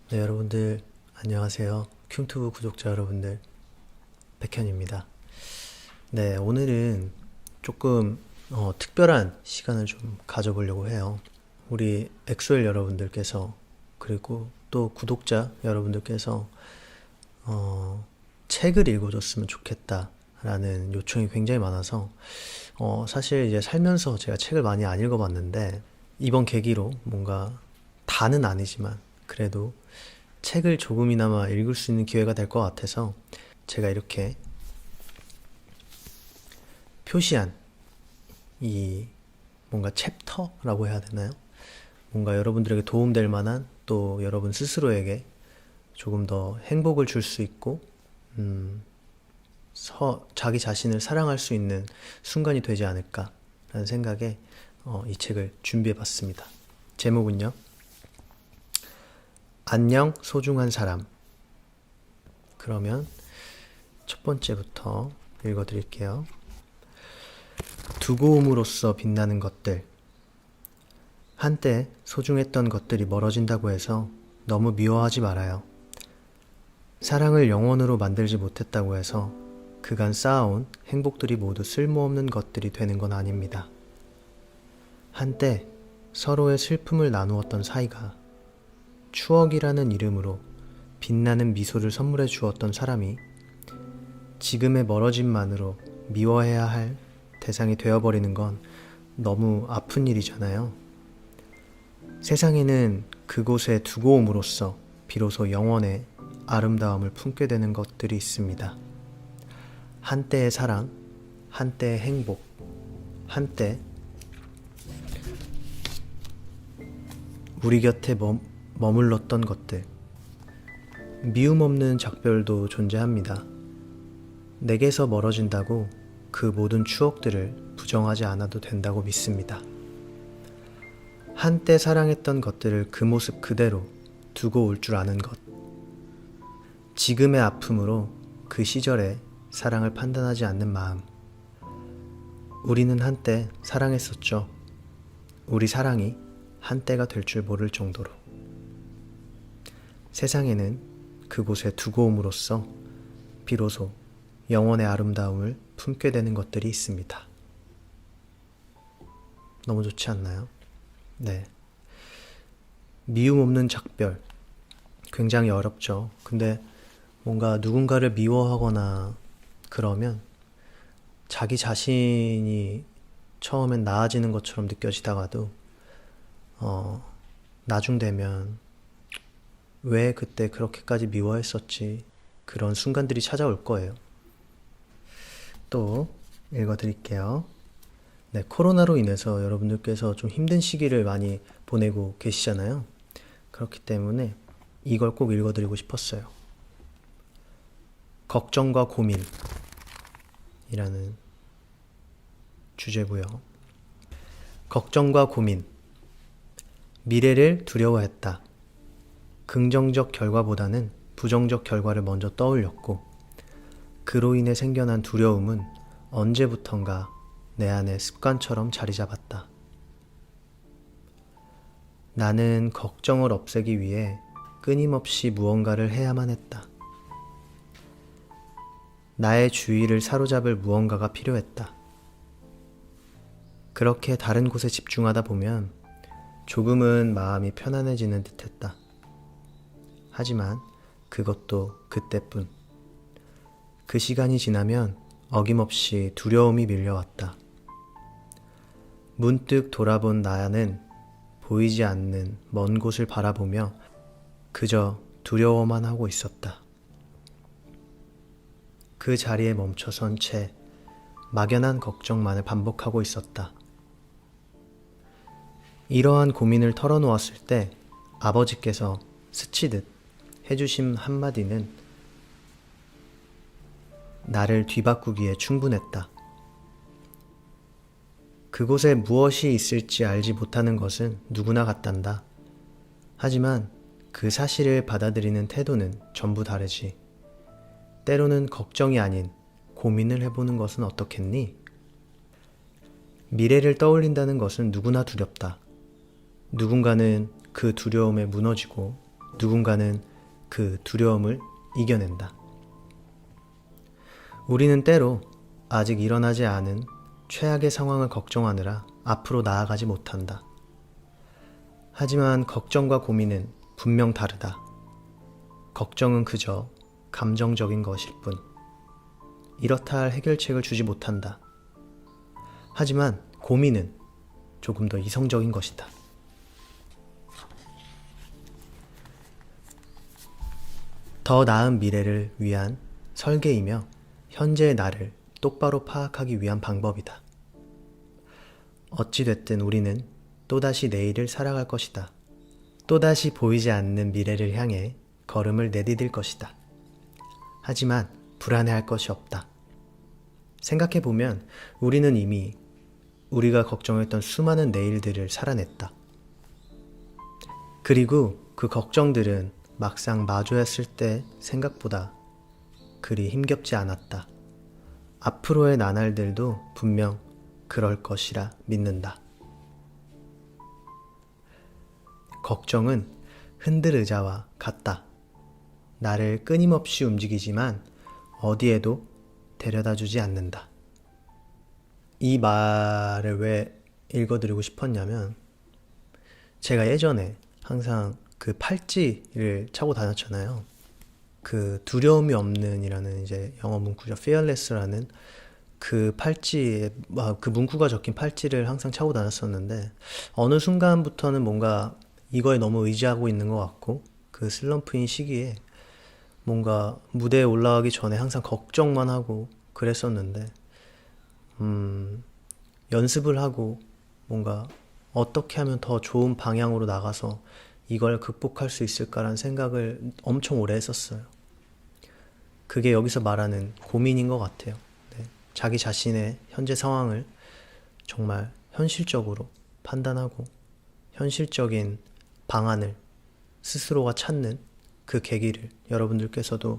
네, 여러분들 안녕하세요. 큐튜브 구독자 여러분들, 백현입니다. 네, 오늘은 조금 특별한 시간을 좀 가져보려고 해요. 우리 엑소엘 여러분들께서, 그리고 또 구독자 여러분들께서 책을 읽어줬으면 좋겠다라는 요청이 굉장히 많아서 사실 이제 살면서 제가 책을 많이 안 읽어봤는데, 이번 계기로 뭔가 다는 아니지만 그래도 책을 조금이나마 읽을 수 있는 기회가 될 것 같아서 제가 이렇게 표시한 이 뭔가 챕터라고 해야 되나요? 뭔가 여러분들에게 도움될 만한, 또 여러분 스스로에게 조금 더 행복을 줄 수 있고 자기 자신을 사랑할 수 있는 순간이 되지 않을까라는 생각에 이 책을 준비해 봤습니다. 제목은요, 안녕 소중한 사람. 그러면 첫 번째부터 읽어드릴게요. 두고옴으로써 빛나는 것들. 한때 소중했던 것들이 멀어진다고 해서 너무 미워하지 말아요. 사랑을 영원으로 만들지 못했다고 해서 그간 쌓아온 행복들이 모두 쓸모없는 것들이 되는 건 아닙니다. 한때 서로의 슬픔을 나누었던 사이가 추억이라는 이름으로 빛나는 미소를 선물해 주었던 사람이 지금의 멀어짐만으로 미워해야 할 대상이 되어버리는 건 너무 아픈 일이잖아요. 세상에는 그곳에 두고 옴으로써 비로소 영원의 아름다움을 품게 되는 것들이 있습니다. 한때의 사랑, 한때의 행복, 한때 우리 곁에 머물렀던 것들. 미움 없는 작별도 존재합니다. 내게서 멀어진다고 그 모든 추억들을 부정하지 않아도 된다고 믿습니다. 한때 사랑했던 것들을 그 모습 그대로 두고 올 줄 아는 것. 지금의 아픔으로 그 시절의 사랑을 판단하지 않는 마음. 우리는 한때 사랑했었죠. 우리 사랑이 한때가 될 줄 모를 정도로. 세상에는 그곳에 두고 옴으로써 비로소 영원의 아름다움을 품게 되는 것들이 있습니다. 너무 좋지 않나요? 네. 미움 없는 작별. 굉장히 어렵죠. 근데 뭔가 누군가를 미워하거나 그러면 자기 자신이 처음엔 나아지는 것처럼 느껴지다가도 나중 되면 왜 그때 그렇게까지 미워했었지, 그런 순간들이 찾아올 거예요. 또 읽어드릴게요. 네, 코로나로 인해서 여러분들께서 좀 힘든 시기를 많이 보내고 계시잖아요. 그렇기 때문에 이걸 꼭 읽어드리고 싶었어요. 걱정과 고민이라는 주제고요. 걱정과 고민. 미래를 두려워했다. 긍정적 결과보다는 부정적 결과를 먼저 떠올렸고, 그로 인해 생겨난 두려움은 언제부턴가 내 안에 습관처럼 자리 잡았다. 나는 걱정을 없애기 위해 끊임없이 무언가를 해야만 했다. 나의 주의를 사로잡을 무언가가 필요했다. 그렇게 다른 곳에 집중하다 보면 조금은 마음이 편안해지는 듯했다. 하지만 그것도 그때뿐. 그 시간이 지나면 어김없이 두려움이 밀려왔다. 문득 돌아본 나는 보이지 않는 먼 곳을 바라보며 그저 두려워만 하고 있었다. 그 자리에 멈춰선 채 막연한 걱정만을 반복하고 있었다. 이러한 고민을 털어놓았을 때 아버지께서 스치듯 해주신 한마디는 나를 뒤바꾸기에 충분했다. 그곳에 무엇이 있을지 알지 못하는 것은 누구나 같단다. 하지만 그 사실을 받아들이는 태도는 전부 다르지. 때로는 걱정이 아닌 고민을 해보는 것은 어떻겠니? 미래를 떠올린다는 것은 누구나 두렵다. 누군가는 그 두려움에 무너지고 누군가는 그 두려움을 이겨낸다. 우리는 때로 아직 일어나지 않은 최악의 상황을 걱정하느라 앞으로 나아가지 못한다. 하지만 걱정과 고민은 분명 다르다. 걱정은 그저 감정적인 것일 뿐. 이렇다 할 해결책을 주지 못한다. 하지만 고민은 조금 더 이성적인 것이다. 더 나은 미래를 위한 설계이며 현재의 나를 똑바로 파악하기 위한 방법이다. 어찌됐든 우리는 또다시 내일을 살아갈 것이다. 또다시 보이지 않는 미래를 향해 걸음을 내디딜 것이다. 하지만 불안해할 것이 없다. 생각해보면 우리는 이미 우리가 걱정했던 수많은 내일들을 살아냈다. 그리고 그 걱정들은 막상 마주했을 때 생각보다 그리 힘겹지 않았다. 앞으로의 나날들도 분명 그럴 것이라 믿는다. 걱정은 흔들 의자와 같다. 나를 끊임없이 움직이지만 어디에도 데려다주지 않는다. 이 말을 왜 읽어드리고 싶었냐면 제가 예전에 항상 그 팔찌를 차고 다녔잖아요. 그 두려움이 없는 이라는 이제 영어 문구죠. fearless라는 그 팔찌에 그 문구가 적힌 팔찌를 항상 차고 다녔었는데 어느 순간부터는 뭔가 이거에 너무 의지하고 있는 것 같고 그 슬럼프인 시기에 뭔가 무대에 올라가기 전에 항상 걱정만 하고 그랬었는데 연습을 하고 뭔가 어떻게 하면 더 좋은 방향으로 나가서 이걸 극복할 수 있을까라는 생각을 엄청 오래 했었어요. 그게 여기서 말하는 고민인 것 같아요. 네. 자기 자신의 현재 상황을 정말 현실적으로 판단하고 현실적인 방안을 스스로가 찾는 그 계기를 여러분들께서도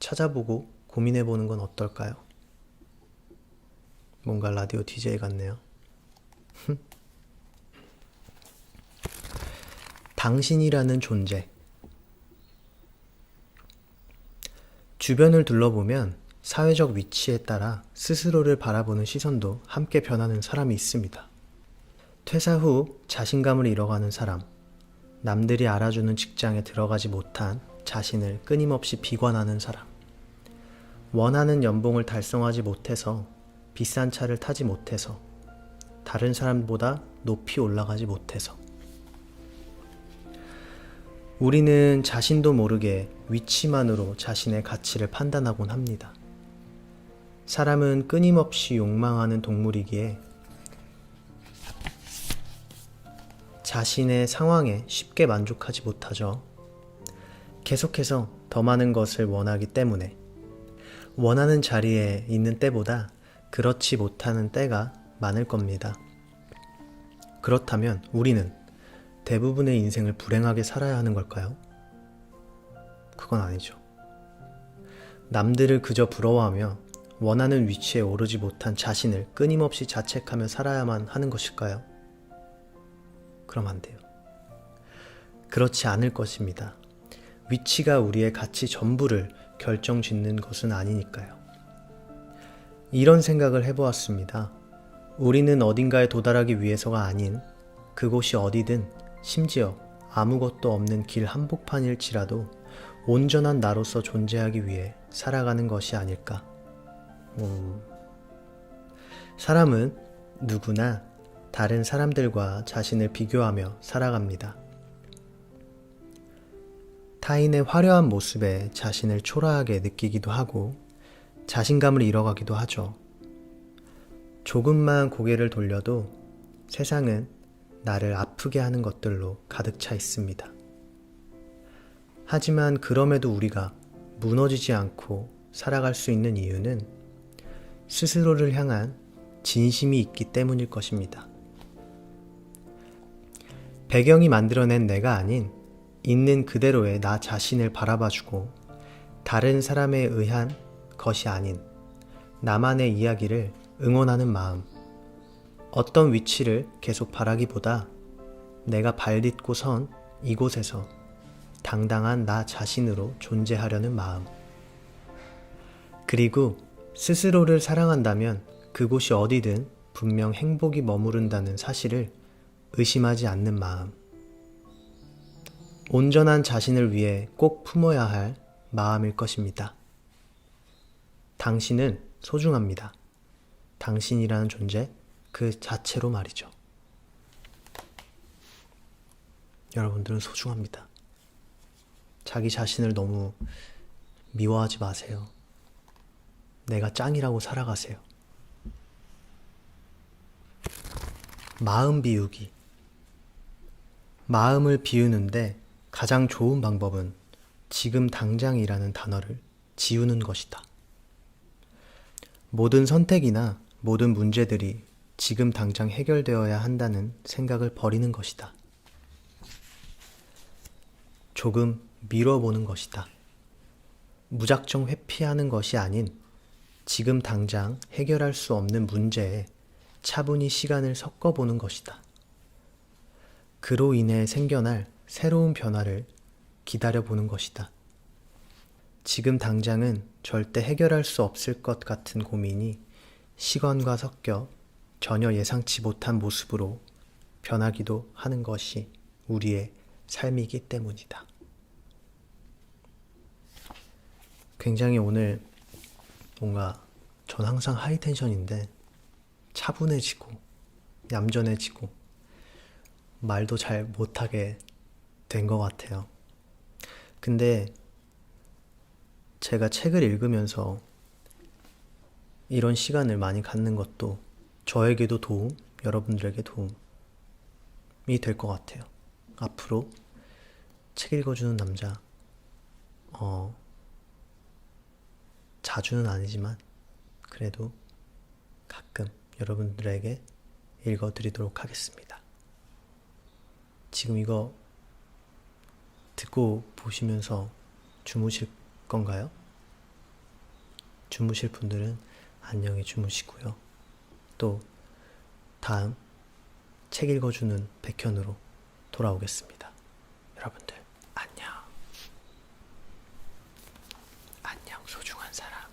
찾아보고 고민해보는 건 어떨까요? 뭔가 라디오 DJ 같네요. 당신이라는 존재. 주변을 둘러보면 사회적 위치에 따라 스스로를 바라보는 시선도 함께 변하는 사람이 있습니다. 퇴사 후 자신감을 잃어가는 사람, 남들이 알아주는 직장에 들어가지 못한 자신을 끊임없이 비관하는 사람, 원하는 연봉을 달성하지 못해서 비싼 차를 타지 못해서 다른 사람보다 높이 올라가지 못해서 우리는 자신도 모르게 위치만으로 자신의 가치를 판단하곤 합니다. 사람은 끊임없이 욕망하는 동물이기에 자신의 상황에 쉽게 만족하지 못하죠. 계속해서 더 많은 것을 원하기 때문에 원하는 자리에 있는 때보다 그렇지 못하는 때가 많을 겁니다. 그렇다면 우리는 대부분의 인생을 불행하게 살아야 하는 걸까요? 그건 아니죠. 남들을 그저 부러워하며 원하는 위치에 오르지 못한 자신을 끊임없이 자책하며 살아야만 하는 것일까요? 그럼 안 돼요. 그렇지 않을 것입니다. 위치가 우리의 가치 전부를 결정짓는 것은 아니니까요. 이런 생각을 해보았습니다. 우리는 어딘가에 도달하기 위해서가 아닌 그곳이 어디든 심지어 아무것도 없는 길 한복판일지라도 온전한 나로서 존재하기 위해 살아가는 것이 아닐까. 사람은 누구나 다른 사람들과 자신을 비교하며 살아갑니다. 타인의 화려한 모습에 자신을 초라하게 느끼기도 하고 자신감을 잃어가기도 하죠. 조금만 고개를 돌려도 세상은 나를 아프게 하는 것들로 가득 차 있습니다. 하지만 그럼에도 우리가 무너지지 않고 살아갈 수 있는 이유는 스스로를 향한 진심이 있기 때문일 것입니다. 배경이 만들어낸 내가 아닌 있는 그대로의 나 자신을 바라봐주고 다른 사람에 의한 것이 아닌 나만의 이야기를 응원하는 마음. 어떤 위치를 계속 바라기보다 내가 발딛고 선 이곳에서 당당한 나 자신으로 존재하려는 마음. 그리고 스스로를 사랑한다면 그곳이 어디든 분명 행복이 머무른다는 사실을 의심하지 않는 마음. 온전한 자신을 위해 꼭 품어야 할 마음일 것입니다. 당신은 소중합니다. 당신이라는 존재 그 자체로 말이죠. 여러분들은 소중합니다. 자기 자신을 너무 미워하지 마세요. 내가 짱이라고 살아가세요. 마음 비우기. 마음을 비우는데 가장 좋은 방법은 지금 당장이라는 단어를 지우는 것이다. 모든 선택이나 모든 문제들이 지금 당장 해결되어야 한다는 생각을 버리는 것이다. 조금 미뤄보는 것이다. 무작정 회피하는 것이 아닌 지금 당장 해결할 수 없는 문제에 차분히 시간을 섞어보는 것이다. 그로 인해 생겨날 새로운 변화를 기다려보는 것이다. 지금 당장은 절대 해결할 수 없을 것 같은 고민이 시간과 섞여 전혀 예상치 못한 모습으로 변하기도 하는 것이 우리의 삶이기 때문이다. 굉장히 오늘 뭔가 전 항상 하이텐션인데 차분해지고 얌전해지고 말도 잘 못하게 된 것 같아요. 근데 제가 책을 읽으면서 이런 시간을 많이 갖는 것도 저에게도 도움, 여러분들에게 도움이 될 것 같아요. 앞으로 책 읽어주는 남자, 자주는 아니지만 그래도 가끔 여러분들에게 읽어드리도록 하겠습니다. 지금 이거 듣고 보시면서 주무실 건가요? 주무실 분들은 안녕히 주무시고요. 또 다음 책 읽어주는 백현으로 돌아오겠습니다. 여러분들 안녕. 안녕 소중한 사람.